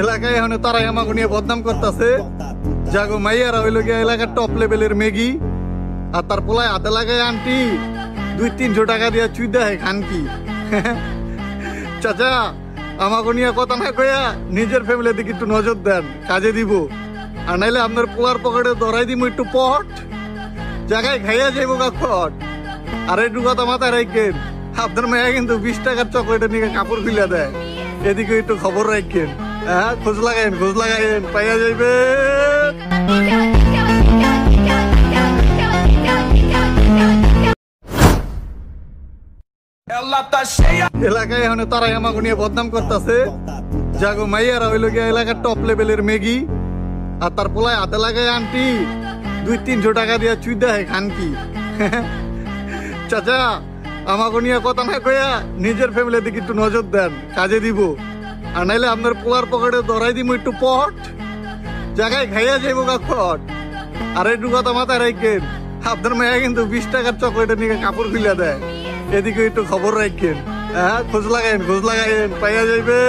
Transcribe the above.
এলাকায় এখন তারাই আমাকে নিয়ে বদনাম করতেছে। জাগো মাইয়ারা হইল গিয়া এলাকার টপ লেভেলের মেগি, আর তার পোলায় হাতে লাগায় আন্টি 200-300 টাকা দিয়া চুই দেয় খান কি। চাচা আমাকে নিয়ে কথা না কইয়া নিজের ফ্যামিলির দিকে একটু নজর দেন, কাজে দিব। আর নাইলে আপনার পোলার পকেটে ধরাই দিব একটু পট, জায়গায় খাইয়া যাইব কাপড়। আর একটু কথা মাথায় রাখেন, আপনার মেয়ে কিন্তু 20 টাকার চকলেটের নিয়ে কাপড় খুলে দেয়, এদিকে একটু খবর রাখেন। হ্যাঁ, খোঁজ লাগাইন পাইয়া যাইবে। এলাকায় এখন তারাই আমাকে নিয়ে বদনাম করতেছে। জাগো মাইয়ারা হইল গিয়া এলাকার টপ লেভেলের মেগি, আর তার পোলায় হাতে লাগায় আন্টি 200-300 টাকা দিয়া চুই দেয় খান কি। চাচা আমাকে নিয়ে কথা না কইয়া নিজের ফ্যামিলির দিকে একটু নজর দেন, কাজে দিব। আর নাইলে আপনার পোলার পকেটে ধরাই দিব একটু পট, জায়গায় খাইয়া যাইব কাপড়। আর একটু কথা মাথায় রাখেন, আপনার মেয়ে কিন্তু 20 টাকার চকলেটের নিয়ে কাপড় খুলে দেয়, এদিকে একটু খবর রাখেন। হ্যাঁ, খোঁজ লাগাইন পাইয়া যাইবে।